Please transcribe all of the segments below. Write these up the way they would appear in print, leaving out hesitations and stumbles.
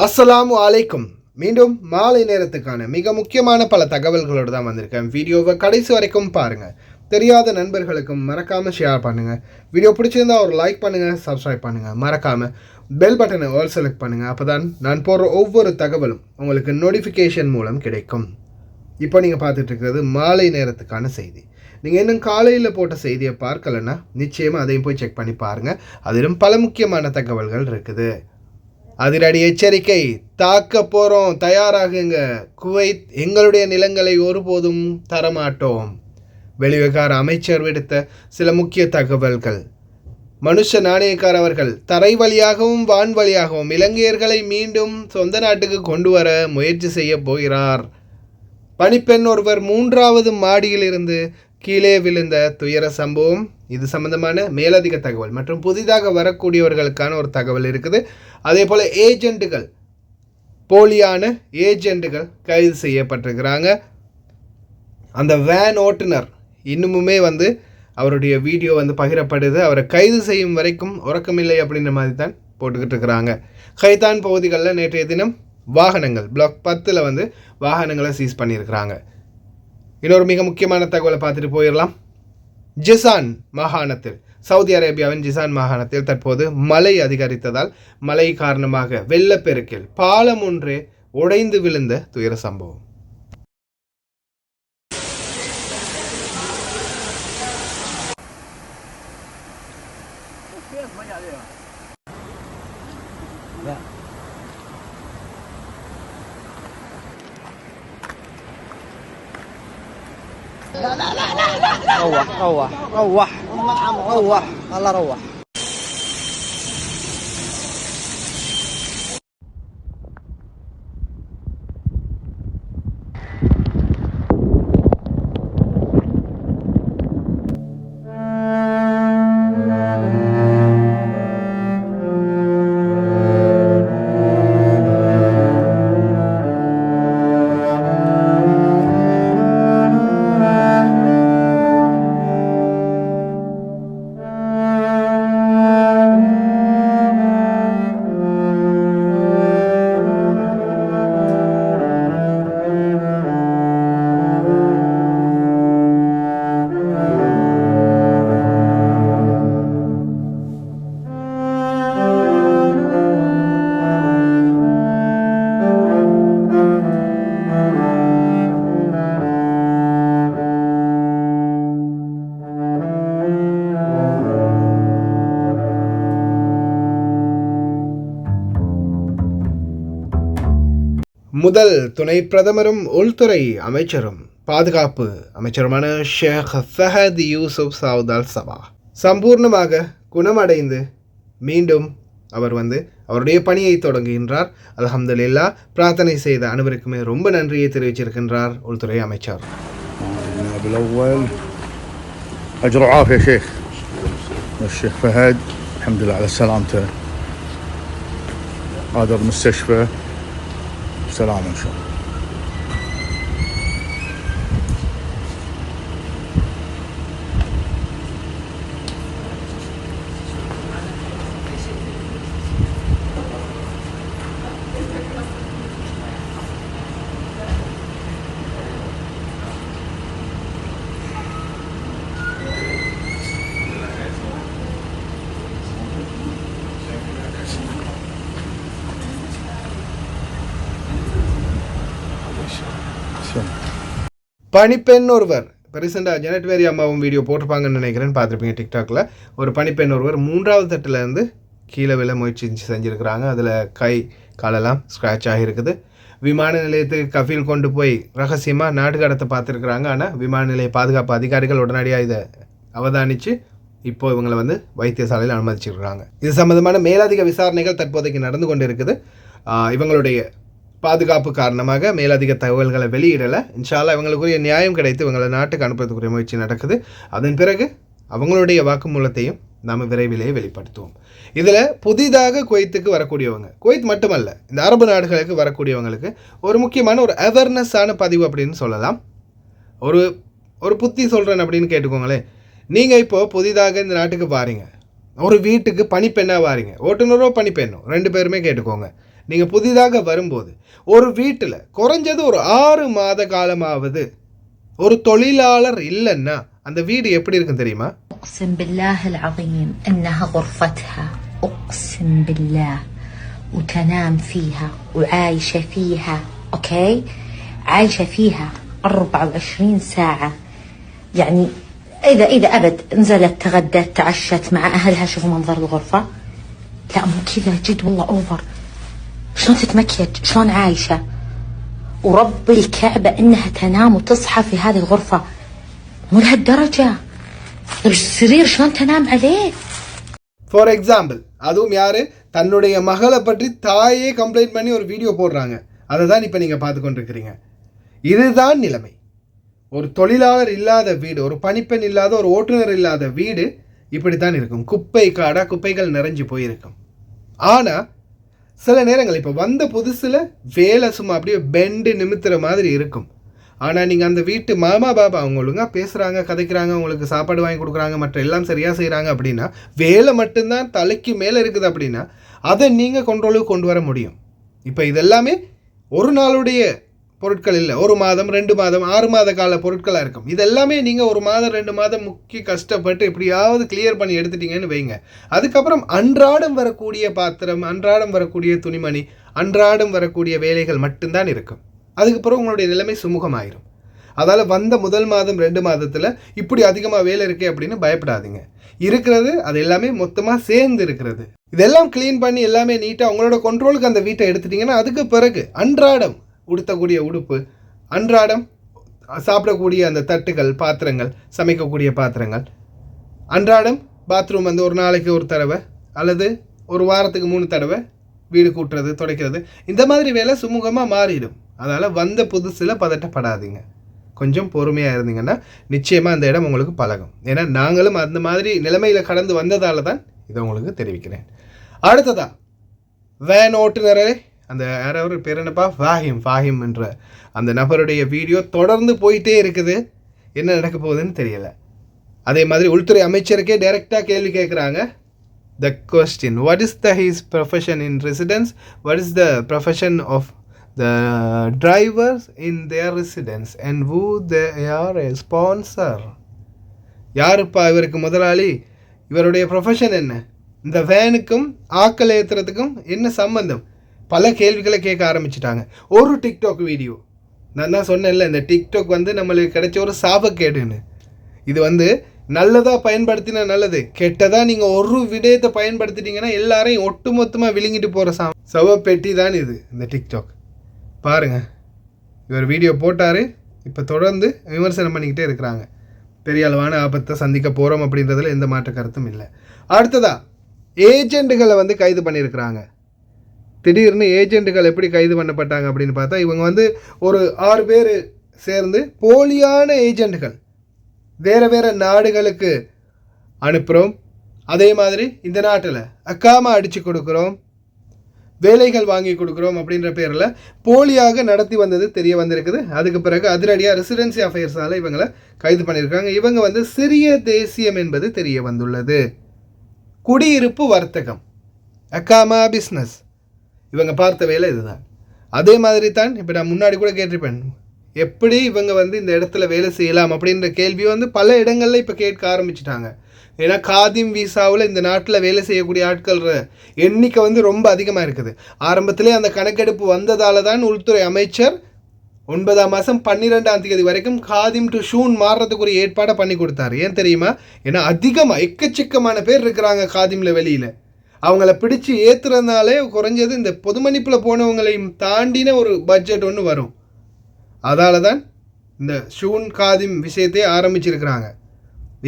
அஸ்ஸலாமு அலைக்கும். மீண்டும் மாலை நேரத்துக்கான மிக முக்கியமான பல தகவல்களோடு தான் வந்திருக்கேன். வீடியோவை கடைசி வரைக்கும் பாருங்கள். தெரியாத நண்பர்களுக்கும் மறக்காமல் ஷேர் பண்ணுங்கள். வீடியோ பிடிச்சிருந்தால் ஒரு லைக் பண்ணுங்கள், சப்ஸ்கிரைப் பண்ணுங்கள். மறக்காமல் பெல் பட்டனை ஆல் செலக்ட் பண்ணுங்கள். அப்போ தான் நான் போடுற ஒவ்வொரு தகவலும் உங்களுக்கு நோட்டிஃபிகேஷன் மூலம் கிடைக்கும். இப்போ நீங்கள் பார்த்துட்ருக்கிறது மாலை நேரத்துக்கான செய்தி. நீங்கள் இன்னும் காலையில் போட்ட செய்தியை பார்க்கலன்னா நிச்சயமாக அதையும் போய் செக் பண்ணி பாருங்கள். அதிலும் பல முக்கியமான தகவல்கள் இருக்குது. அதிரடி எச்சரிக்கை, தாக்க போகிறோம், தயாராகுங்க. குவைத் எங்களுடைய நிலங்களை ஒருபோதும் தரமாட்டோம். வெளிவிவகார அமைச்சர் விடுத்த சில முக்கிய தகவல்கள். மனுஷ நாணயக்கார் அவர்கள் தரை வழியாகவும் வான் வழியாகவும் இலங்கையர்களை மீண்டும் சொந்த நாட்டுக்கு கொண்டு வர முயற்சி செய்ய போகிறார். பணிப்பெண் ஒருவர் 3வது மாடியிலிருந்து கீழே விழுந்த துயர சம்பவம். இது சம்பந்தமான மேலதிக தகவல் மற்றும் புதிதாக வரக்கூடியவர்களுக்கான ஒரு தகவல் இருக்குது. அதே போல் ஏஜென்ட்டுகள், போலியான ஏஜென்ட்டுகள் கைது செய்யப்பட்டிருக்கிறாங்க. அந்த வேன் ஓட்டுநர் இன்னுமுமே அவருடைய வீடியோ பகிரப்படுது. அவரை கைது செய்யும் வரைக்கும் உறக்கமில்லை அப்படின்ற மாதிரி தான் போட்டுக்கிட்டு இருக்கிறாங்க. கைதான் பகுதிகளில் நேற்றைய தினம் வாகனங்கள் பிளாக் 10 வாகனங்களை சீஸ் பண்ணியிருக்கிறாங்க. இன்னொரு மிக முக்கியமான தகவலை பார்த்துட்டு போயிடலாம். ஜிசான் மாகாணத்தில், சவுதி அரேபியாவின் ஜிசான் மாகாணத்தில் தற்போது மழை அதிகரித்ததால் மழை காரணமாக வெள்ளப்பெருக்கில் பாலம் ஒன்றே உடைந்து விழுந்த துயர சம்பவம். لا لا لا لا لا روح روح روح روح الله روح. முதல் துணை பிரதமரும் உள்துறை அமைச்சரும் பாதுகாப்பு அமைச்சருமான ஷேக் ஃபஹத் யூசுப் சவுத் அல் சபா சம்பூர்ணமாக குணமடைந்து மீண்டும் அவர் அவருடைய பணியை தொடங்குகின்றார். அல்ஹம்துலில்லாஹ். பிரார்த்தனை செய்த அனைவருக்குமே ரொம்ப நன்றியை தெரிவிச்சிருக்கின்றார் உள்துறை அமைச்சர். أجر عافية شيخ الشيخ فهد، الحمد لله على سلامته. قادر المستشفى سلامة إن شاء الله. பணிப்பெண் ஒருவர் ரீசெண்டாக ஜெனட் வேரி அம்மாவும் வீடியோ போட்டிருப்பாங்கன்னு நினைக்கிறேன்னு பார்த்துருப்பீங்க டிக்டாக்ல. ஒரு பணிப்பெண் ஒருவர் 3வது தட்டிலேருந்து கீழே விழ முயற்சி செஞ்சுருக்கிறாங்க. அதில் கை காலெல்லாம் ஸ்க்ராட்ச் ஆகியிருக்குது. விமான நிலையத்துக்கு கஃபீல் கொண்டு போய் ரகசியமாக நாடு கடத்த பார்த்துருக்குறாங்க. ஆனால் விமான நிலைய பாதுகாப்பு அதிகாரிகள் உடனடியாக இதை அவதானித்து இப்போ இவங்களை வைத்தியசாலையில் அனுமதிச்சிருக்கிறாங்க. இது சம்மந்தமான மேலதிக விசாரணைகள் தற்போதைக்கு நடந்து கொண்டு இருக்குது. இவங்களுடைய பாதுகாப்பு காரணமாக மேலதிக தகவல்களை வெளியிடலை. இன்ஷால்லா இவங்களுக்குரிய நியாயம் கிடைத்து இவங்களை நாட்டுக்கு அனுப்புறதுக்குரிய முயற்சி நடக்குது. அதன் பிறகு அவங்களுடைய வாக்குமூலத்தையும் நாம் விரைவிலேயே வெளிப்படுத்துவோம். இதில் புதிதாக குவைத்துக்கு வரக்கூடியவங்க, குவைத் மட்டுமல்ல இந்த அரபு நாடுகளுக்கு வரக்கூடியவங்களுக்கு ஒரு முக்கியமான ஒரு அவேர்னஸான பதிவு அப்படின்னு சொல்லலாம். ஒரு புத்தி சொல்கிறேன் அப்படின்னு கேட்டுக்கோங்களேன். நீங்கள் இப்போது புதிதாக இந்த நாட்டுக்கு வாரீங்க, ஒரு வீட்டுக்கு பணிப்பெண்ணாக வாரீங்க, ஓட்டுநரோ பணிப்பெண்ணோ 2 பேருமே கேட்டுக்கோங்க. நீங்கள் புதிதாக வரும்போது ஒரு வீட்டில் குறைஞ்சது ஒரு 6 மாத காலமாவது ஒரு தொழிலாளர் இல்லைன்னா அந்த வீடு எப்படி இருக்கும் தெரியுமா? أقسم بالله العظيم إنها غرفتها، أقسم بالله، وتنام فيها وعايشة فيها، أوكي؟ عايشة فيها 24 ساعة. يعني إذا أبد نزلت تغدت تعشت مع أهلها، شوفوا منظر الغرفة. لا مو كذا، جد والله أوفر. شلون تتمكيج، شلون عايشة، ورب الكعبة إنها تنام وتصحى في هذه الغرفة، مو لهالدرجة. السرير شلون تنام عليه. ஃபார் எக்ஸாம்பிள், அதுவும் யார் தன்னுடைய மகளை பற்றி தாயே கம்ப்ளைண்ட் பண்ணி ஒரு வீடியோ போடுறாங்க. அதை தான் இப்போ நீங்கள் பார்த்து கொண்டிருக்கிறீங்க. இதுதான் நிலைமை. ஒரு தொழிலாளர் இல்லாத வீடு, ஒரு பணிப்பெண் இல்லாத, ஒரு ஓட்டுநர் இல்லாத வீடு இப்படித்தான் இருக்கும். குப்பை காடா, குப்பைகள் நிறைஞ்சு போயிருக்கும். ஆனால் சில நேரங்கள் இப்போ வந்த புதுசில் வேலை சும்மா அப்படியே பெண்டு நிமித்துற மாதிரி இருக்கும். ஆனால் நீங்கள் அந்த வீட்டு மாமா பாபா அவங்க ஒழுங்காக பேசுகிறாங்க, கதைக்கிறாங்க, உங்களுக்கு சாப்பாடு வாங்கி கொடுக்குறாங்க, மற்ற எல்லாம் சரியாக செய்கிறாங்க அப்படின்னா, வேலை மட்டும்தான் தலைக்கு மேலே இருக்குது அப்படின்னா அதை நீங்கள் கண்ட்ரோலுக்கு கொண்டு வர முடியும். இப்போ இதெல்லாமே ஒரு நாளுடைய பொருட்கள் இல்லை, 1 மாதம் 2 மாதம் 6 மாத கால பொருட்களாக இருக்கும். இதெல்லாமே நீங்கள் 1 மாதம் 2 மாதம் முக்கிய கஷ்டப்பட்டு எப்படியாவது கிளியர் பண்ணி எடுத்துட்டீங்கன்னு வைங்க. அதுக்கப்புறம் அன்றாடம் வரக்கூடிய பாத்திரம், அன்றாடம் வரக்கூடிய துணிமணி, அன்றாடம் வரக்கூடிய வேலைகள் மட்டும்தான் இருக்கும். அதுக்கப்புறம் உங்களுடைய நிலைமை சுமூகமாயிரும். அதால் வந்த முதல் மாதம் 2 மாதத்தில் இப்படி அதிகமாக வேலை இருக்கே அப்படின்னு பயப்படாதீங்க. இருக்கிறது அது எல்லாமே மொத்தமாக சேர்ந்து இருக்கிறது. இதெல்லாம் க்ளீன் பண்ணி எல்லாமே நீட்டாக உங்களோட கண்ட்ரோலுக்கு அந்த வீட்டை எடுத்துட்டிங்கன்னா அதுக்கு பிறகு அன்றாடம் உடுத்தக்கூடிய உடுப்பு, அன்றாடம் சாப்பிடக்கூடிய அந்த தட்டுகள், பாத்திரங்கள், சமைக்கக்கூடிய பாத்திரங்கள், அன்றாடம் பாத்ரூம் வந்து ஒரு நாளைக்கு ஒரு தடவை அல்லது ஒரு வாரத்துக்கு 3 தடவை வீடு கூட்டுறது, துடைக்கிறது, இந்த மாதிரி வேலை சுமூகமாக மாறிடும். அதனால் வந்த புதுசில் பதட்டப்படாதீங்க. கொஞ்சம் பொறுமையாக இருந்தீங்கன்னா நிச்சயமாக அந்த இடம் உங்களுக்கு பழகும். ஏன்னா நாங்களும் அந்த மாதிரி நிலைமையில் கடந்து வந்ததால் தான் இதை உங்களுக்கு தெரிவிக்கிறேன். அடுத்ததா வேன் ஓட்டுநரே, அந்த யாராவது பேர் என்னப்பா, ஃபாஹிம் என்ற அந்த நபருடைய வீடியோ தொடர்ந்து போயிட்டே இருக்குது. என்ன நடக்க போகுதுன்னு தெரியலை. அதே மாதிரி உள்துறை அமைச்சருக்கே டைரெக்டாக கேள்வி கேட்குறாங்க. The question, what is his profession in residence? What is the profession of the drivers in their residence and who they are a sponsor? யாருப்பா இவருக்கு முதலாளி, இவருடைய ப்ரொஃபஷன் என்ன, இந்த வேனுக்கும் ஆக்கள் ஏற்றுறதுக்கும் என்ன சம்பந்தம்? பல கேள்விகளை கேட்க ஆரம்பிச்சிட்டாங்க. ஒரு டிக்டாக் வீடியோ, நான் தான் சொன்னேன்ல, இந்த டிக்டாக் வந்து நம்மளுக்கு கிடைச்ச ஒரு சாபக்கேடுன்னு. இது வந்து நல்லதாக பயன்படுத்தினா நல்லது, கெட்டதாக நீங்கள் ஒரு விடயத்தை பயன்படுத்திட்டீங்கன்னா எல்லாரையும் ஒட்டுமொத்தமாக விழுங்கிட்டு போகிற சவப்பெட்டி தான் இது இந்த டிக்டாக். பாருங்கள், இவர் வீடியோ போட்டார், இப்போ தொடர்ந்து விமர்சனம் பண்ணிக்கிட்டே இருக்கிறாங்க. பெரிய அளவான ஆபத்தை சந்திக்க போகிறோம் அப்படின்றதுல எந்த மாற்ற கருத்தும் இல்லை. அடுத்ததாக ஏஜெண்டுகளை வந்து கைது பண்ணியிருக்கிறாங்க. திடீர்னு ஏஜெண்டுகள் எப்படி கைது பண்ணப்பட்டாங்க அப்படின்னு பார்த்தா, இவங்க வந்து ஒரு 6 பேர் சேர்ந்து போலியான ஏஜெண்டுகள் வேறு நாடுகளுக்கு அனுப்புகிறோம், அதே மாதிரி இந்த நாட்டில் அக்காமா அடித்து கொடுக்குறோம், வேலைகள் வாங்கி கொடுக்குறோம் அப்படின்ற பேரில் போலியாக நடத்தி வந்தது தெரிய வந்திருக்குது. அதுக்கு பிறகு அதிரடியாக ரெசிடென்சி அஃபேர்ஸால் இவங்களை கைது பண்ணியிருக்காங்க. இவங்க வந்து சிறிய தேசியம் என்பது தெரிய வந்துள்ளது. குடியிருப்பு வர்த்தகம், அக்காமா பிஸ்னஸ், இவங்க பார்த்த வேலை இதுதான். அதே மாதிரி தான் இப்போ நான் முன்னாடி கூட கேட்டிருப்பேன், எப்படி இவங்க வந்து இந்த இடத்துல வேலை செய்யலாம் அப்படின்ற கேள்வி வந்து பல இடங்களில் இப்போ கேட்க ஆரம்பிச்சிட்டாங்க. ஏன்னா காதிம் வீசாவில் இந்த நாட்டில் வேலை செய்யக்கூடிய ஆட்கள் எண்ணிக்கை வந்து ரொம்ப அதிகமாக இருக்குது. ஆரம்பத்திலே அந்த கணக்கெடுப்பு வந்ததால் தான் உள்துறை அமைச்சர் 9ஆம் மாதம் 12ஆம் தேதி வரைக்கும் காதிம் டு ஷூன் மாறுறதுக்கு ஒரு ஏற்பாடை பண்ணி கொடுத்தாரு. ஏன் தெரியுமா? ஏன்னா அதிகமாக எக்கச்சக்கமான பேர் இருக்கிறாங்க காதிமில் வெளியில். அவங்கள பிடிச்சி ஏற்றுறதுனாலே குறைஞ்சது இந்த பொது மன்னிப்பில் போனவங்களையும் தாண்டின ஒரு பட்ஜெட் ஒன்று வரும். அதால் தான் இந்த ஷூன் காதிம் விஷயத்தை ஆரம்பிச்சிருக்கிறாங்க.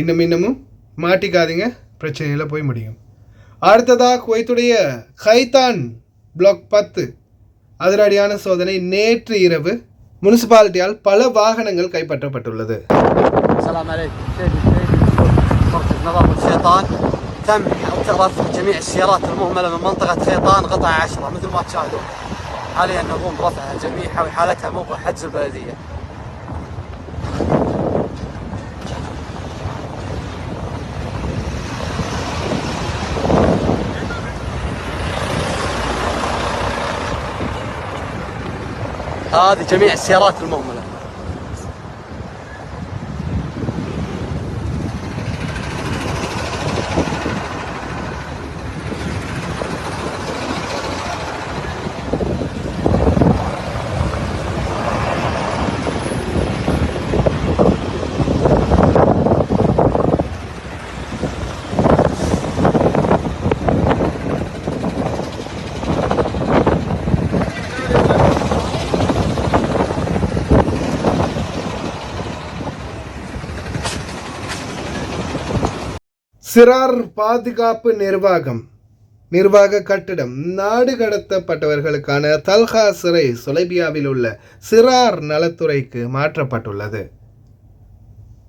இன்னமும் மாட்டிக்காதீங்க, பிரச்சனையில் போய் முடியும். அடுத்ததாக குவைத்துடைய கைதான் பிளாக் 10 அதிரடியான சோதனை. நேற்று இரவு முனிசிபாலிட்டியால் பல வாகனங்கள் கைப்பற்றப்பட்டுள்ளது. تم اعتراف جميع السيارات المهملة من منطقة خيطان قطع 10 مثل ما تشاهدون. حاليا نقوم برفعها جميعها وإحالتها موقع حجز البلدية. هذه جميع السيارات المهملة. சிறார் பாதுகாப்பு நிர்வாக கட்டிடம் நாடு கடத்தப்பட்டவர்களுக்கான தல்ஹா சிறை சொலைபியாவில் உள்ள சிறார் நலத்துறைக்கு மாற்றப்பட்டுள்ளது.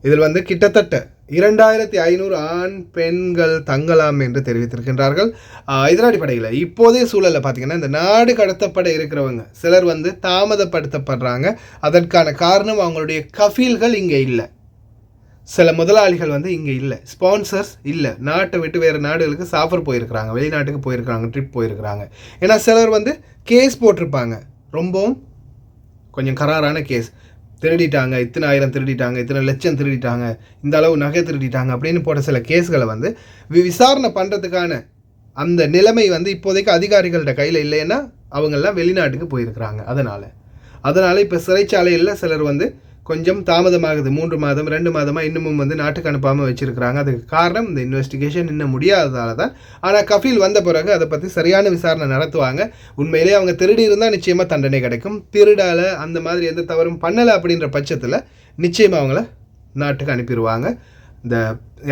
இதில் கிட்டத்தட்ட 2500 ஆண் பெண்கள் தங்கலாம் என்று தெரிவித்திருக்கின்றார்கள். இதன் அடிப்படையில் இப்போதைய சூழலில் பார்த்தீங்கன்னா இந்த நாடு கடத்தப்பட இருக்கிறவங்க சிலர் தாமதப்படுத்தப்படுறாங்க. அதற்கான காரணம் அவங்களுடைய கஃபீல்கள் இங்கே இல்லை. சில முதலாளிகள் இங்கே இல்லை, ஸ்பான்சர்ஸ் இல்லை, நாட்டை விட்டு வேறு நாடுகளுக்கு சாஃபர் போயிருக்கிறாங்க, வெளிநாட்டுக்கு போயிருக்கிறாங்க, ட்ரிப் போயிருக்கிறாங்க. ஏன்னா சிலர் கேஸ் போட்டிருப்பாங்க, ரொம்பவும் கொஞ்சம் கராரான கேஸ், திருடிட்டாங்க, இத்தனை ஆயிரம் திருடிட்டாங்க, இத்தனை லட்சம் திருடிட்டாங்க, இந்த அளவு நகை திருடிட்டாங்க அப்படின்னு போட்ட சில கேஸ்களை விசாரணை பண்ணுறதுக்கான அந்த நிலைமை இப்போதைக்கு அதிகாரிகள்கிட்ட கையில் இல்லைன்னா அவங்கெல்லாம் வெளிநாட்டுக்கு போயிருக்கிறாங்க. அதனால் இப்போ சிறைச்சாலையில் சிலர் கொஞ்சம் தாமதமாகுது, 3 மாதம் 2 மாதமாக இன்னமும் நாட்டுக்கு அனுப்பாமல் வச்சுருக்கிறாங்க. அதுக்கு காரணம் இந்த இன்வெஸ்டிகேஷன் இன்னும் முடியாததால தான். ஆனால் கஃபீல் வந்த பிறகு அதை பற்றி சரியான விசாரணை நடத்துவாங்க. உண்மையிலே அவங்க திருடி இருந்தால் நிச்சயமாக தண்டனை கிடைக்கும். திருடால அந்த மாதிரி எந்த தவறும் பண்ணலை அப்படின்ற பட்சத்தில் நிச்சயமாக அவங்கள நாட்டுக்கு அனுப்பிடுவாங்க. இந்த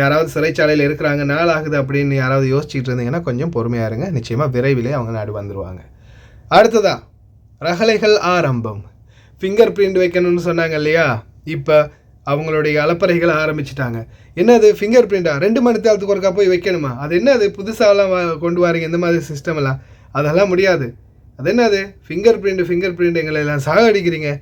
யாராவது சிறைச்சாலையில் இருக்கிறாங்க, நாள் ஆகுது அப்படின்னு யாராவது யோசிச்சுட்டு இருந்தீங்கன்னா கொஞ்சம் பொறுமையாக இருங்க, நிச்சயமாக விரைவிலே அவங்க நாடு வந்துடுவாங்க. அடுத்ததா ரகளைகள் ஆரம்பம். ஃபிங்கர் பிரிண்ட் வைக்கணும்னு சொன்னாங்க இல்லையா, இப்போ அவங்களுடைய அலப்பறைகளை ஆரம்பிச்சிட்டாங்க. என்னது ஃபிங்கர் பிரிண்டா? 2 மணி நேரத்துக்கு ஒருக்கா போய் வைக்கணுமா? அது என்னது புதுசாலாம் கொண்டு வரீங்க இந்த மாதிரி சிஸ்டமெல்லாம்? அதெல்லாம் முடியாது. அது என்னது ஃபிங்கர் பிரிண்ட் எங்களை எல்லாம் சாகடிக்கிறீங்க.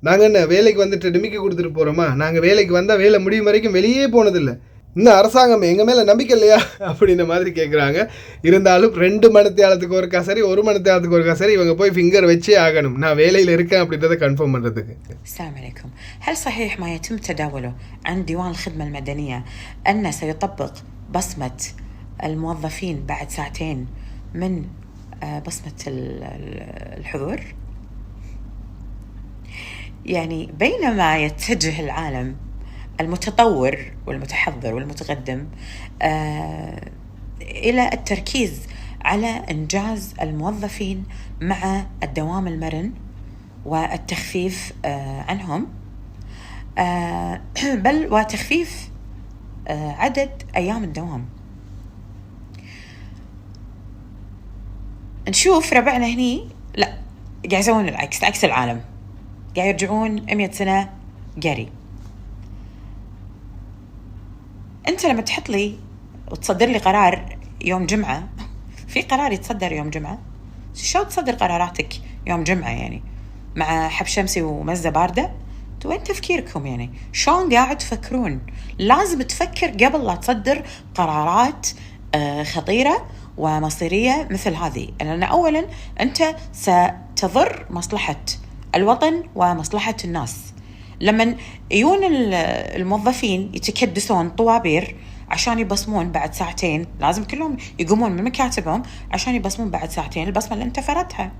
நாங்கள் என்ன வேலைக்கு டிமிக்கி கொடுத்துட்டு போகிறோமா? நாங்கள் வேலைக்கு வந்தால் வேலை முடியும் வரைக்கும் வெளியே போனதில்லை. இன்னும் அரசாங்கம் எங்கள் மேலே நம்பிக்கை இல்லையா அப்படின்ற மாதிரி கேட்குறாங்க. இருந்தாலும் 2 மணி நேரத்துக்கு ஒருக்கா சரி, 1 மணி நேரத்துக்கு ஒருக்கா சரி இவங்க போய் ஃபிங்கர் வச்சே ஆகணும், நான் வேலையில் இருக்கேன் அப்படின்றத கன்ஃபார்ம் பண்ணுறதுக்கு. السلام عليكم. هل صحيح ما يتم تداوله عن ديوان الخدمة المدنية أن سيطبق بصمة الموظفين بعد 2 ساعات من بصمة الحضور؟ يعني بينما يتجه العالم المتطور والمتحضر والمتقدم إلى التركيز على إنجاز الموظفين مع الدوام المرن والتخفيف عنهم، بل وتخفيف عدد أيام الدوام. نشوف ربعنا هني لا، قاعد يسوون العكس، عكس العالم، قاعد يرجعون 100 سنة قري. أنت لما تحط لي وتصدر لي قرار يوم جمعة، في قرار يتصدر يوم جمعة، شو تصدر قراراتك يوم جمعة يعني مع حب شمسي ومزة باردة؟ وين تفكيركم يعني؟ شلون قاعد تفكرون؟ لازم تفكر قبل لا تصدر قرارات خطيرة ومصيرية مثل هذه، لأن أولا أنت ستضر مصلحة الوطن ومصلحة الناس. لما يجون الموظفين يتكدسون طوابير عشان يبصمون بعد 2 ساعات، لازم كلهم يقومون من مكاتبهم عشان يبصمون بعد 2 ساعات البصمة اللي انت فرضتها.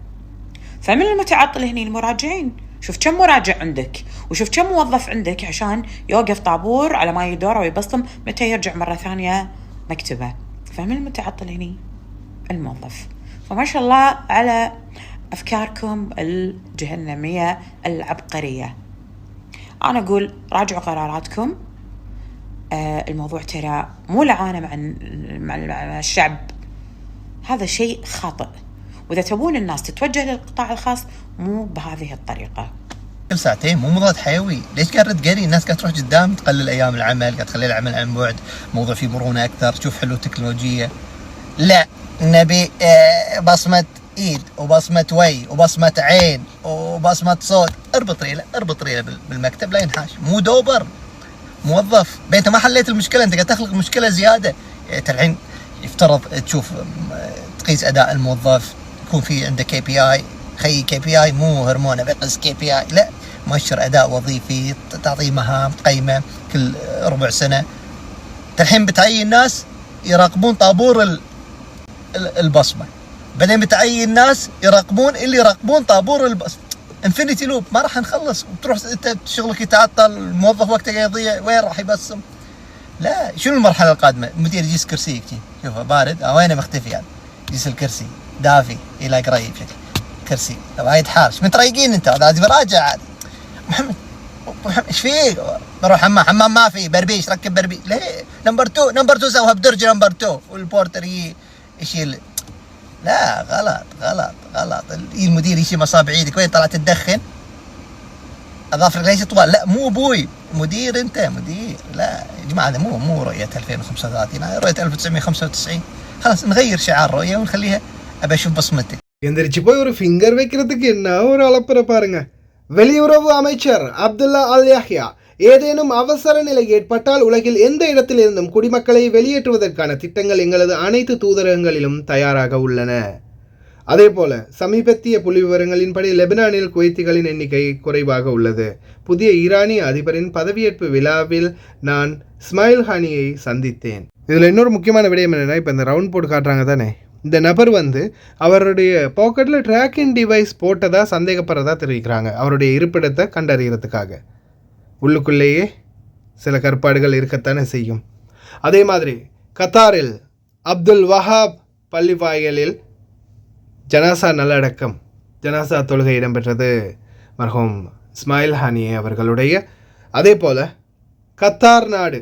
فمن المتعطل هني المراجعين. شوف كم مراجع عندك وشوف كم موظف عندك عشان يوقف طابور على ما يدور ويبصم متى يرجع مرة ثانية مكتبه. فمن المتعطل هني الموظف. فما شاء الله على أفكاركم الجهنمية العبقرية. أنا أقول راجعوا قراراتكم. الموضوع ترى مو لعانة مع الشعب، هذا شيء خاطئ، وإذا تبون الناس تتوجه للقطاع الخاص مو بهذه الطريقة. كل 2 ساعات مو مضاد حيوي، ليش قاعد تقري؟ الناس قاعد تروح قدام، تقلل أيام العمل، قاعد تخلي العمل عن بعد، موظفين مرونة أكثر، تشوف حلول تكنولوجية. لا، نبي بصمة ايد وبصمة وي وبصمة عين وبصمة صوت. اربط ريلة بالمكتب لا ينحاش، مو دوبر موظف. بينت ما حليت المشكلة، انت قاعد تخلق مشكلة زيادة. انت الحين يفترض تشوف تقيس اداء الموظف، يكون في عنده KPI خي KPI مو هرمون بيقيس KPI، لا مؤشر اداء وظيفي، تعطيه مهام، تقيمه كل ربع سنه. الحين بتعين ناس يراقبون طابور البصمه، بعدين بتعين ناس يراقبون اللي يراقبون طابور البصمه. انفينيتي لوب، ما راح نخلص، وتروح انت شغلك يتعطل، الموظف وقته يضيع، وين راح يبصم؟ لا، شنو المرحله القادمه؟ المدير يجلس كرسي شوفه بارد، وينه مختفي يعني، يجلس الكرسي دافي الى قريب شكل كرسي، وايد حارش، متريقين انت، لازم براجع عاد. محمد ايش فيك؟ بروح حمام ما في، بربيش ركب بربيش، ليه؟ نمبر 2 سوها بدرجه نمبر 2 والبورتر يشيل. لا غلط. المدير يشيل مصابع ايدك، وين طلعت تدخن؟ اظافرك ليش طوال؟ لا مو ابوي، مدير انت مدير. لا يا جماعه هذا مو رؤيه 2035، هذه رؤيه 1995. خلاص نغير شعار الرؤيه ونخليها ابى اشوف بصمتك. எந்திரிச்சு போய் ஒரு ஃபிங்கர் வைக்கிறதுக்கு என்ன ஒரு அளப்பறை பாருங்க. வெளியுறவு அமைச்சர் அப்துல்லா அல் யஹ்யா, ஏதேனும் அவசர நிலை ஏற்பட்டால் உலகில் எந்த இடத்திலிருந்தும் குடிமக்களை வெளியேற்றுவதற்கான திட்டங்கள் எங்களது அனைத்து தூதரகங்களிலும் தயாராக உள்ளன. அதே போல சமீபத்திய புள்ளி விவரங்களின்படி லெபனானில் குவைத்திகளின் எண்ணிக்கை குறைவாக உள்ளது. புதிய ஈரானிய அதிபரின் பதவியேற்பு விழாவில் நான் இஸ்மாயில் ஹானியை சந்தித்தேன். இதில் இன்னொரு முக்கியமான விடயம் என்னென்னா, இப்போ இந்த ரவுண்ட் போட்டு காட்டுறாங்க தானே, இந்த நபர் அவருடைய பாக்கெட்டில் ட்ராக்கிங் டிவைஸ் போட்டதாக சந்தேகப்படுறதா தெரிவிக்கிறாங்க, அவருடைய இருப்பிடத்தை கண்டறிகிறதுக்காக. உள்ளுக்குள்ளேயே சில கற்பாடுகள் இருக்கத்தானே செய்யும். அதே மாதிரி கத்தாரில் அப்துல் வஹாப் பள்ளி வாயிலில் ஜனாசா நல்லடக்கம், ஜனாசா தொழுகை இடம்பெற்றது மர்ஹூம் இஸ்மாயில் ஹானியே அவர்களுடைய. அதே போல் கத்தார் நாடு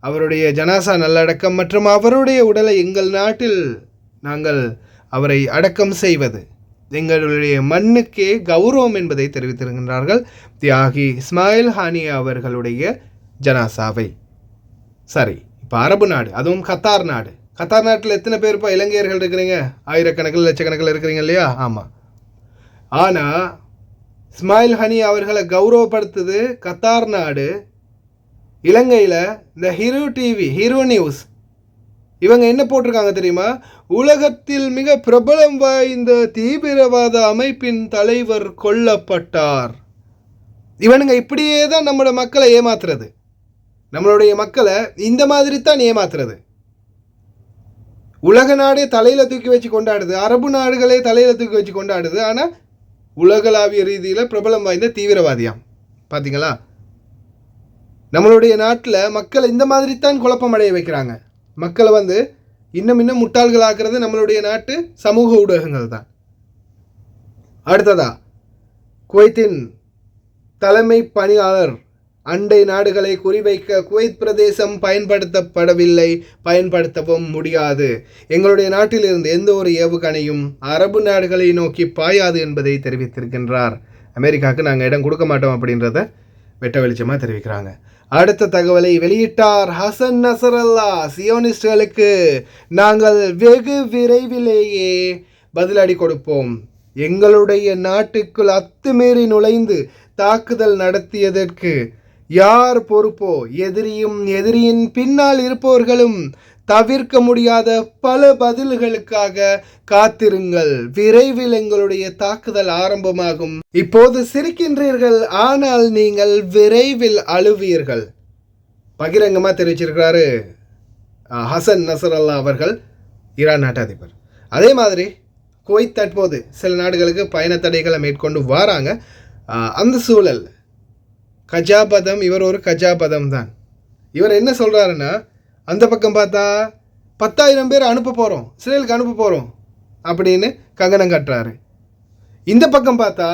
அவருடைய ஜனாசா நல்லடக்கம் மற்றும் அவருடைய உடலை எங்கள் நாட்டில் நாங்கள் அவரை அடக்கம் செய்வது எங்களுடைய மண்ணுக்கே கௌரவம் என்பதை தெரிவித்திருக்கின்றார்கள். தியாகி இஸ்மாயில் ஹானியே அவர்களுடைய ஜனாசாவை. சரி, இப்போ அரபு நாடு, அதுவும் கத்தார் நாடு. கத்தார் நாட்டில் எத்தனை பேர் இப்போ இலங்கையர்கள் இருக்கிறீங்க? ஆயிரக்கணக்கில் லட்சக்கணக்கில் இருக்கிறீங்க இல்லையா? ஆமாம். ஆனால் இஸ்மாயில் ஹானியே அவர்களை கௌரவப்படுத்துது கத்தார் நாடு. இலங்கையில் இந்த ஹீரோ டிவி, ஹீரோ நியூஸ், இவங்க என்ன போட்டிருக்காங்க தெரியுமா? உலகத்தில் மிக பிரபலம் வாய்ந்த தீவிரவாத அமைப்பின் தலைவர் கொல்லப்பட்டார். இவனுங்க இப்படியே தான் நம்மளோட மக்களை ஏமாத்துறது, நம்மளுடைய மக்களை இந்த மாதிரி தான் ஏமாத்துறது. உலக நாடே தலையில் தூக்கி வச்சு கொண்டாடுது, அரபு நாடுகளே தலையில் தூக்கி வச்சு கொண்டாடுது. ஆனால் உலகளாவிய ரீதியில் பிரபலம் வாய்ந்த தீவிரவாதியாம். பார்த்தீங்களா? நம்மளுடைய நாட்டில் மக்களை இந்த மாதிரி தான் குழப்பமடைய வைக்கிறாங்க. மக்களை இன்னும் முட்டாள்களாக்குறது நம்மளுடைய நாட்டு சமூக ஊடகங்கள் தான். அடுத்ததா, குவைத்தின் தலைமை பணியாளர் அண்டை நாடுகளை குறிவைக்க குவைத் பிரதேசம் பயன்படுத்தப்படவில்லை, பயன்படுத்தவும் முடியாது. எங்களுடைய நாட்டிலிருந்து எந்த ஒரு ஏவுகணையும் அரபு நாடுகளை நோக்கி பாயாது என்பதை தெரிவித்திருக்கின்றார். அமெரிக்காவுக்கு நாங்கள் இடம் கொடுக்க மாட்டோம் அப்படின்றத வெட்ட வெளிச்சமாக தெரிவிக்கிறாங்க. அடுத்த தகவலை வெளியிட்டார் ஹசன் நசரல்லா. சியோனிஸ்டுகளுக்கு நாங்கள் வெகு விரைவிலேயே பதிலடி கொடுப்போம். எங்களுடைய நாட்டுக்குள் அத்துமீறி நுழைந்து தாக்குதல் நடத்தியதற்கு யார் பொறுப்போ, எதிரியின் பின்னால் இருப்பவர்களும் தவிர்க்க முடியாத பல பதில்களுக்காக காத்திருங்கள். விரைவில் எங்களுடைய தாக்குதல் ஆரம்பமாகும். இப்போது சிரிக்கின்றீர்கள், ஆனால் நீங்கள் விரைவில் அழுவீர்கள். பகிரங்கமாக தெரிவிச்சிருக்கிறாரு ஹசன் நசரல்லா அவர்கள், ஈரான் நாட்டு அதிபர். அதே மாதிரி குவைத் தற்போது சில நாடுகளுக்கு பயண தடைகளை மேற்கொண்டு வராங்க. அந்த சூழல் கஜாபதம், இவர் ஒரு கஜாபதம் தான். இவர் என்ன சொல்கிறாருன்னா, அந்த பக்கம் பார்த்தா 10,000 பேர் அனுப்ப போகிறோம், இஸ்ரேலுக்கு அனுப்ப போகிறோம் அப்படின்னு கங்கணம் கட்டுறாரு. இந்த பக்கம் பார்த்தா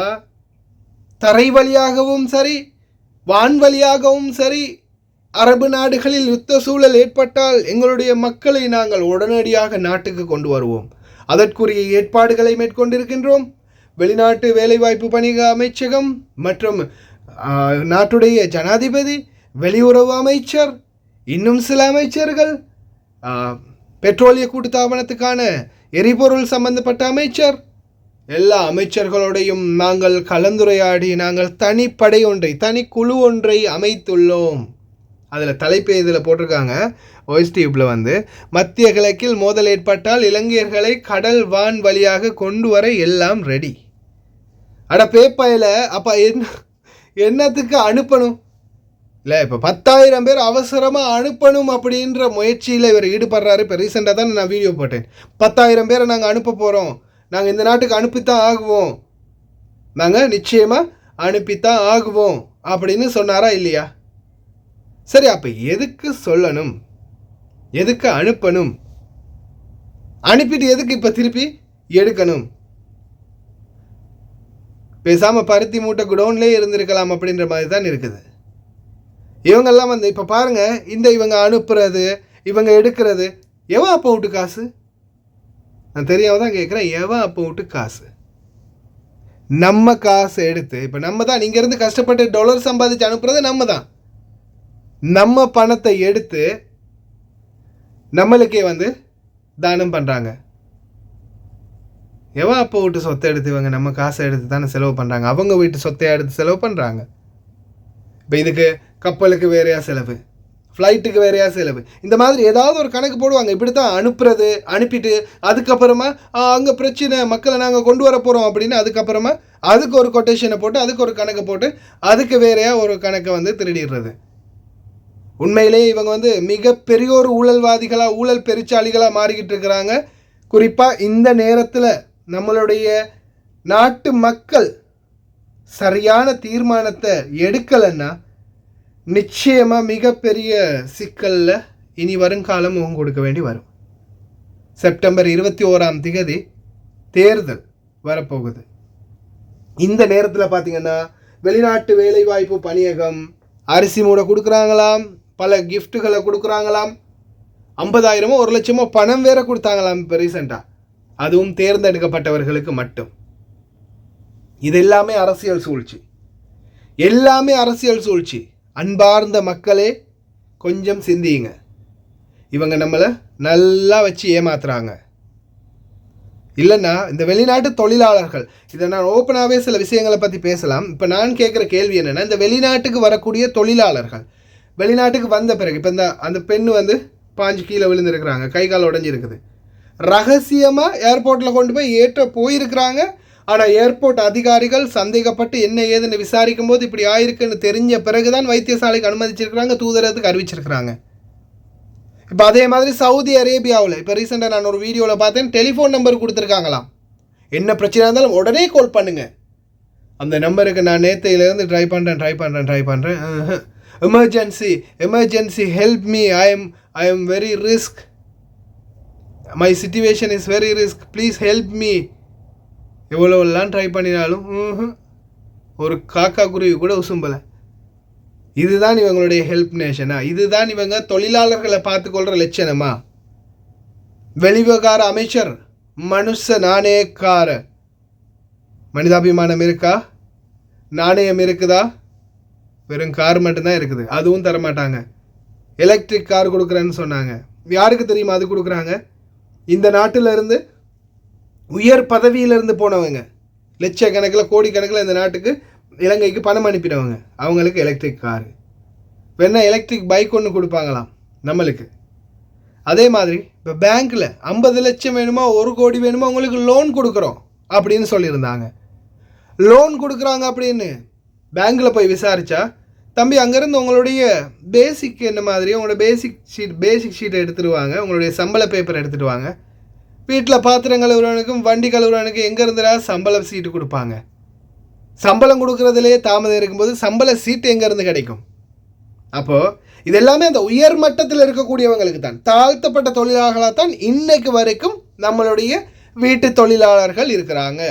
தரை வழியாகவும் சரி, வான் வழியாகவும் சரி, அரபு நாடுகளில் யுத்த சூழல் ஏற்பட்டால் எங்களுடைய மக்களை நாங்கள் உடனடியாக நாட்டுக்கு கொண்டு வருவோம், அதற்குரிய ஏற்பாடுகளை மேற்கொண்டிருக்கின்றோம். வெளிநாட்டு வேலைவாய்ப்பு பணிக அமைச்சகம் மற்றும் நாட்டுடைய ஜனாதிபதி, வெளியுறவு அமைச்சர், இன்னும் சில அமைச்சர்கள், பெட்ரோலிய கூட்டுத்தாபனத்துக்கான எரிபொருள் சம்பந்தப்பட்ட அமைச்சர், எல்லா அமைச்சர்களோடையும் நாங்கள் கலந்துரையாடி நாங்கள் தனிப்படை ஒன்றை, தனி குழு ஒன்றை அமைத்துள்ளோம். அதில் தலைப்பு இதில் போட்டிருக்காங்க, வாய்ஸ் டியூப்பில் மத்திய கிழக்கில் மோதல் ஏற்பட்டால் இலங்கையர்களை கடல் வான் வழியாக கொண்டு வர எல்லாம் ரெடி. அட பேப்பையில் அப்போ என்னத்துக்கு அனுப்பணும்? இல்லை இப்போ 10,000 பேர் அவசரமாக அனுப்பணும் அப்படின்ற முயற்சியில் இவர் ஈடுபடுறாரு. இப்போ ரீசெண்டாக தான் நான் வீடியோ போட்டேன். 10,000 பேரை நாங்கள் அனுப்ப போகிறோம், நாங்கள் இந்த நாட்டுக்கு அனுப்பித்தான் ஆகுவோம், நாங்கள் நிச்சயமாக அனுப்பித்தான் ஆகுவோம் அப்படின்னு சொன்னாரா இல்லையா? சரி, அப்போ எதுக்கு சொல்லணும், எதுக்கு அனுப்பணும், அனுப்பிட்டு எதுக்கு இப்போ திருப்பி எடுக்கணும்? பேசாமல் பருத்தி மூட்டை குடோன்லேயே இருந்திருக்கலாம் அப்படின்ற மாதிரி தான் இருக்குது. இவங்கெல்லாம் வந்து இப்போ பாருங்கள், இவங்க அனுப்புறது இவங்க எடுக்கிறது எவன் அப்போ விட்டு காசு? நான் தெரியாம தான் கேட்குறேன், எவன் அப்போ விட்டு காசு? நம்ம காசு எடுத்து இப்போ நம்ம தான் இங்கேருந்து கஷ்டப்பட்டு டாலர் சம்பாதிச்சு அனுப்புறது நம்ம தான். நம்ம பணத்தை எடுத்து நம்மளுக்கே வந்து தானம் பண்ணுறாங்க. எவன் அப்போ விட்டு சொத்தை எடுத்து இவங்க நம்ம காசை எடுத்து தானே செலவு பண்ணுறாங்க. அவங்க வீட்டு சொத்தையை எடுத்து செலவு பண்ணுறாங்க. இப்போ இதுக்கு கப்பலுக்கு வேறையா செலவு, ஃப்ளைட்டுக்கு வேறையா செலவு, இந்த மாதிரி ஏதாவது ஒரு கணக்கு போடுவாங்க. இப்படி தான் அனுப்புறது, அனுப்பிட்டு அதுக்கப்புறமா அங்கே பிரச்சனை, மக்களை நாங்கள் கொண்டு வர போகிறோம் அப்படின்னு அதுக்கப்புறமா அதுக்கு ஒரு கொட்டேஷனை போட்டு அதுக்கு ஒரு கணக்கை போட்டு அதுக்கு வேறையா ஒரு கணக்கை வந்து திருடிடுறது. உண்மையிலேயே இவங்க வந்து மிகப்பெரிய ஒரு ஊழல்வாதிகளாக, ஊழல் பெருச்சாளிகளாக மாறிக்கிட்டு இருக்கிறாங்க. குறிப்பாக இந்த நேரத்தில் நம்மளுடைய நாட்டு மக்கள் சரியான தீர்மானத்தை எடுக்கலைன்னா நிச்சயமாக மிகப்பெரிய சிக்கலில் இனி வருங்காலம் முகம் கொடுக்க வேண்டி வரும். செப்டம்பர் 21 தேர்தல் வரப்போகுது. இந்த நேரத்தில் பார்த்திங்கன்னா வெளிநாட்டு வேலைவாய்ப்பு பணியகம் அரிசி மூடை கொடுக்குறாங்களாம், பல கிஃப்ட்டுகளை கொடுக்குறாங்களாம், 50,000 1,00,000 பணம் வேற கொடுத்தாங்களாம் இப்போ ரீசெண்டாக. அதுவும் தேர்ந்தெடுக்கப்பட்டவர்களுக்கு மட்டும். இது எல்லாமே அரசியல் சூழ்ச்சி, எல்லாமே அரசியல் சூழ்ச்சி. அன்பார்ந்த மக்களே கொஞ்சம் சிந்தியுங்க. இவங்க நம்மளை நல்லா வச்சு ஏமாத்துறாங்க. இல்லைன்னா இந்த வெளிநாட்டு தொழிலாளர்கள், இதை நான் ஓப்பனாகவே சில விஷயங்களை பற்றி பேசலாம். இப்போ நான் கேட்குற கேள்வி என்னென்னா, இந்த வெளிநாட்டுக்கு வரக்கூடிய தொழிலாளர்கள் வெளிநாட்டுக்கு வந்த பிறகு இப்போ அந்த பெண் வந்து பாஞ்சு கீழே விழுந்துருக்குறாங்க, கை கால் உடஞ்சிருக்குது, ரகசியமாக ஏர்போர்ட்டில் கொண்டு போய் ஏற்ற போயிருக்கிறாங்க. ஆனால் ஏர்போர்ட் அதிகாரிகள் சந்தேகப்பட்டு என்ன ஏதுன்னு விசாரிக்கும் போது இப்படி ஆயிருக்குன்னு தெரிஞ்ச பிறகுதான் வைத்தியசாலைக்கு அனுமதிச்சிருக்கிறாங்க, தூதரத்துக்கு அறிவிச்சிருக்கிறாங்க. இப்போ அதே மாதிரி சவுதி அரேபியாவில் இப்போ ரீசெண்டாக நான் ஒரு வீடியோவில் பார்த்தேன், டெலிஃபோன் நம்பர் கொடுத்துருக்காங்களாம். என்ன பிரச்சனை இருந்தாலும் உடனே கால் பண்ணுங்கள் அந்த நம்பருக்கு. நான் நேற்றையிலேருந்து ட்ரை பண்ணுறேன். Emergency help me, I am very risk, my situation is very risk, please help me. எவ்வளோலாம் ட்ரை பண்ணினாலும் ஒரு காக்கா குருவி கூட உசும்பலை. இதுதான் இவங்களுடைய ஹெல்ப் நேஷனா? இதுதான் இவங்க தொழிலாளர்களை பார்த்துக்கொள்கிற லட்சணமா? வெளிவிவகார அமைச்சர் மனுஷ நாணயக்கார, மனிதாபிமானம் இருக்கா? நாணயம் இருக்குதா? வெறும் கார் மட்டும்தான் இருக்குது, அதுவும் தரமாட்டாங்க. எலக்ட்ரிக் கார் கொடுக்குறேன்னு சொன்னாங்க. யாருக்கு தெரியுமா அது கொடுக்குறாங்க? இந்த நாட்டில் இருந்து உயர் பதவியிலிருந்து போனவங்க, லட்சக்கணக்கில் கோடிக்கணக்கில் இந்த நாட்டுக்கு இலங்கைக்கு பணம் அனுப்பினவங்க, அவங்களுக்கு எலக்ட்ரிக் காரு. வேணா எலக்ட்ரிக் பைக் ஒன்று கொடுப்பாங்களாம் நம்மளுக்கு. அதே மாதிரி இப்போ பேங்க்கில் 50 லட்சம் வேணுமா 1 கோடி வேணுமா உங்களுக்கு லோன் கொடுக்குறோம் அப்படின்னு சொல்லியிருந்தாங்க. லோன் கொடுக்குறாங்க அப்படின்னு பேங்க்கில் போய் விசாரித்தா, தம்பி அங்கேருந்து உங்களுடைய பேசிக் என்ன மாதிரி உங்களோட பேசிக் ஷீட்டை எடுத்துடுவாங்க, உங்களுடைய சம்பள பேப்பர் எடுத்துகிட்டு வாங்க. வீட்டில் பாத்திரம் கழுவுறவனுக்கும் வண்டி கழுவுறவனுக்கும் எங்கே இருந்துடா சம்பள சீட்டு கொடுப்பாங்க? சம்பளம் கொடுக்குறதுலேயே தாமதம் இருக்கும்போது சம்பள சீட்டு எங்கேருந்து கிடைக்கும்? அப்போது இது எல்லாமே அந்த உயர் மட்டத்தில் இருக்கக்கூடியவங்களுக்கு தான், தாழ்த்தப்பட்ட தொழிலாளர்களாக தான் இன்னைக்கு வரைக்கும் நம்மளுடைய வீட்டு தொழிலாளர்கள் இருக்கிறாங்க.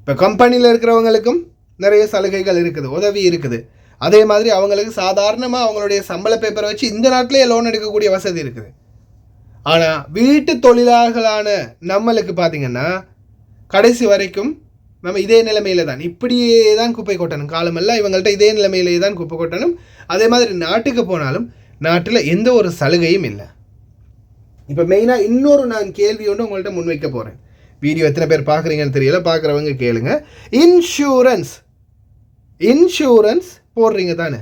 இப்போ கம்பெனியில் இருக்கிறவங்களுக்கும் நிறைய சலுகைகள் இருக்குது, உதவி இருக்குது. அதே மாதிரி அவங்களுக்கு சாதாரணமாக அவங்களுடைய சம்பள பேப்பரை வச்சு இந்த நாட்டிலேயே லோன் எடுக்கக்கூடிய வசதி இருக்குது. ஆனால் வீட்டு தொழிலாளர்களான நம்மளுக்கு பார்த்திங்கன்னா கடைசி வரைக்கும் நம்ம இதே நிலைமையில் தான், இப்படியே தான் குப்பை கொட்டணும். காலமெல்லாம் இவங்கள்ட்ட இதே நிலைமையிலே தான் குப்பை கொட்டணும். அதே மாதிரி நாட்டுக்கு போனாலும் நாட்டில் எந்த ஒரு சலுகையும் இல்லை. இப்போ மெயினாக இன்னொரு நான் கேள்வி ஒன்று உங்கள்கிட்ட முன்வைக்க போகிறேன். வீடியோ எத்தனை பேர் பார்க்குறீங்கன்னு தெரியல, பார்க்குறவங்க கேளுங்க. இன்சூரன்ஸ் போடுறீங்க தானே,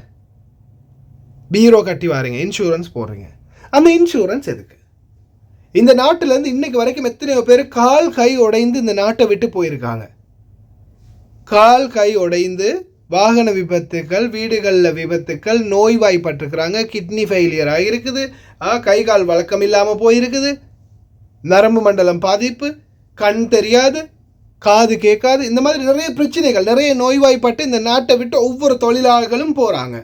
பீரோ கட்டி வாரீங்க, இன்சூரன்ஸ் போடுறீங்க. அந்த இன்சூரன்ஸ் எதுக்கு? இந்த நாட்டிலேருந்து இன்னைக்கு வரைக்கும் எத்தனையோ பேர் கால் கை உடைந்து இந்த நாட்டை விட்டு போயிருக்காங்க. கால் கை உடைந்து வாகன விபத்துக்கள், வீடுகளில் விபத்துக்கள், நோய்வாய்ப்பட்டிருக்கிறாங்க, கிட்னி ஃபெயிலியர் ஆகிருக்குது, கை கால் வழக்கம் இல்லாமல் போயிருக்குது, நரம்பு மண்டலம் பாதிப்பு, கண் தெரியாது, காது கேட்காது, இந்த மாதிரி நிறைய பிரச்சனைகள், நிறைய நோய்வாய்ப்பட்டு இந்த நாட்டை விட்டு ஒவ்வொரு தொழிலாளர்களும் போகிறாங்க.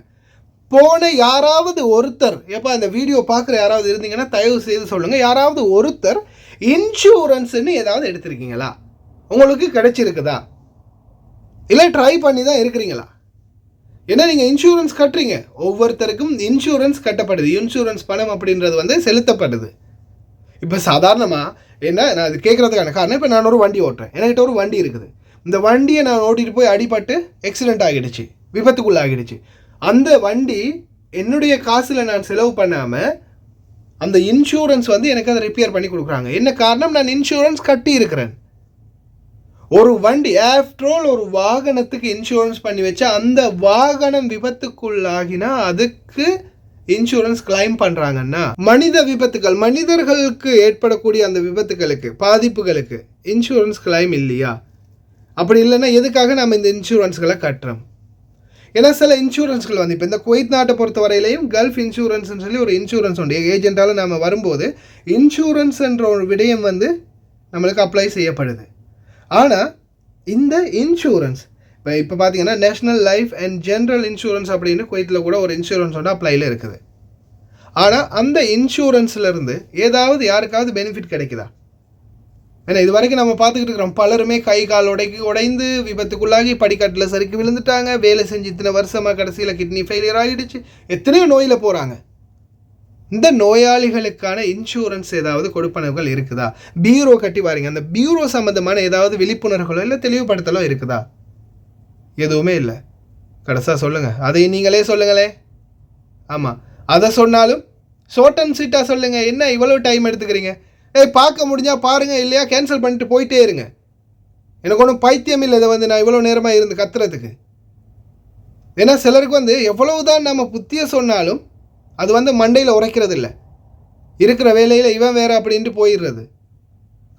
போன யாராவது ஒருத்தர், எப்போ அந்த வீடியோ பார்க்குற யாராவது இருந்தீங்கன்னா தயவு செய்து சொல்லுங்கள், யாராவது ஒருத்தர் இன்சூரன்ஸ்ன்னு ஏதாவது எடுத்திருக்கீங்களா? உங்களுக்கு கிடைச்சிருக்குதா? இல்லை ட்ரை பண்ணி தான் இருக்கிறீங்களா? ஏன்னா நீங்கள் இன்சூரன்ஸ் கட்டுறீங்க, ஒவ்வொருத்தருக்கும் இன்சூரன்ஸ் கட்டப்படுது, இன்சூரன்ஸ் பணம் அப்படின்றது செலுத்தப்படுது. இப்போ சாதாரணமாக என்ன, நான் அது கேட்குறதுக்கான காரணம், இப்போ நான் ஒரு வண்டி ஓட்டுறேன், என்கிட்ட ஒரு வண்டி இருக்குது, இந்த வண்டியை நான் ஓட்டிகிட்டு போய் அடிபட்டு ஆக்சிடெண்ட் ஆகிடுச்சு, விபத்துக்குள்ளாகிடுச்சு. அந்த வண்டி என்னுடைய காசில் நான் செலவு பண்ணாமல் அந்த இன்சூரன்ஸ் எனக்கு அதை ரிப்பேர் பண்ணி கொடுக்குறாங்க. என்ன காரணம்? நான் இன்சூரன்ஸ் கட்டி இருக்கிறேன். ஒரு வண்டி ஆஃப்டர் ஆல் ஒரு வாகனத்துக்கு இன்சூரன்ஸ் பண்ணி வச்சா அந்த வாகனம் விபத்துக்குள்ளாகினா அதுக்கு இன்சூரன்ஸ் கிளைம் பண்ணுறாங்கன்னா, மனித விபத்துக்கள், மனிதர்களுக்கு ஏற்படக்கூடிய அந்த விபத்துகளுக்கு, பாதிப்புகளுக்கு இன்சூரன்ஸ் கிளைம் இல்லையா? அப்படி இல்லைன்னா எதுக்காக நம்ம இந்த இன்சூரன்ஸ்களை கட்டுறோம்? ஏன்னா சில இன்சூரன்ஸ்கள் இப்போ இந்த குவைத் நாட்டை பொறுத்த வரையிலையும் கல்ஃப் இன்சூரன்ஸ்னு சொல்லி ஒரு இன்சூரன்ஸ் உண்டு. ஏஜென்ட்டால் நம்ம வரும்போது இன்சூரன்ஸ் என்ற ஒரு விடயம் நம்மளுக்கு அப்ளை செய்யப்படுது. ஆனால் இந்த இன்சூரன்ஸ் இப்போ பார்த்தீங்கன்னா national life and general insurance அப்படின்னு குவைத்தில் கூட ஒரு இன்சூரன்ஸ் அப்ளைல இருக்குது. ஆனால் அந்த இன்சூரன்ஸ்லேருந்து ஏதாவது யாருக்காவது பெனிஃபிட் கிடைக்குதா? ஏன்னா இது வரைக்கும் நம்ம பார்த்துக்கிட்டு இருக்கிறோம், பலருமே கை கால் உடைந்து விபத்துக்குள்ளாகி படிக்கட்டில் சறுக்கி விழுந்துட்டாங்க, வேலை செஞ்சு இத்தனை வருஷமாக கடைசியில் கிட்னி ஃபெயிலியர் ஆகிடுச்சு, எத்தனையோ நோயில் போகிறாங்க. இந்த நோயாளிகளுக்கான இன்சூரன்ஸ் ஏதாவது கொடுப்பனவுகள் இருக்குதா? பியூரோ கட்டி வாரீங்க, அந்த பியூரோ சம்மந்தமான ஏதாவது விழிப்புணர்வுகளோ இல்லை தெளிவுபடுத்தலோ இருக்குதா? எதுவுமே இல்லை. கடைசியாக சொல்லுங்கள், அதை நீங்களே சொல்லுங்களே. ஆமாம், அதை சொன்னாலும் ஷார்ட் அண்ட் ஸ்வீட்டாக சொல்லுங்கள். என்ன இவ்வளோ டைம் எடுத்துக்கிறீங்க? பார்க்க முடிஞ்சால் பாருங்கள், இல்லையா கேன்சல் பண்ணிட்டு போயிட்டே இருங்க. எனக்கு ஒன்றும் பைத்தியம் இல்லை இதை நான் இவ்வளோ நேரமாக இருந்து கத்துறதுக்கு. ஏன்னா சிலருக்கு எவ்வளவு தான் நம்ம புத்திய சொன்னாலும் அது மண்டையில் உரைக்கிறது இல்லை. இருக்கிற வேலையில் இவன் வேறு அப்படின்ட்டு போயிடுறது.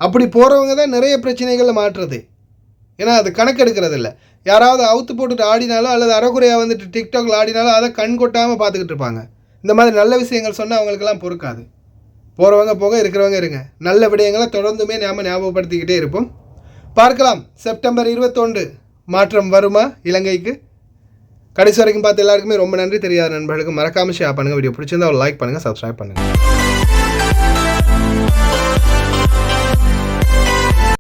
அப்படி போகிறவங்க தான் நிறைய பிரச்சனைகளை மாற்றுறது. ஏன்னா அது கணக்கெடுக்கிறது இல்லை. யாராவது அவுத்து போட்டுட்டு ஆடினாலும் அல்லது அறகுறையாக டிக்டாக்ல ஆடினாலும் அதை கண் கொட்டாமல் பார்த்துக்கிட்டு இருப்பாங்க. இந்த மாதிரி நல்ல விஷயங்கள் சொன்னால் அவங்களுக்கெல்லாம் பொறுக்காது. போகிறவங்க போக, இருக்கிறவங்க இருங்க. நல்ல விடயங்களை தொடர்ந்துமே நாம் ஞாபகப்படுத்திக்கிட்டே இருப்போம். பார்க்கலாம், செப்டம்பர் 21 மாற்றம் வருமா இலங்கைக்கு? கடைசி வரைக்கும் பார்த்து எல்லாருக்குமே ரொம்ப நன்றி. தெரியாத நண்பர்களுக்கு மறக்காமல் ஷேர் பண்ணுங்கள். வீடியோ பிடிச்சிருந்தா ஒரு லைக் பண்ணுங்கள், சப்ஸ்கிரைப் பண்ணுங்கள்.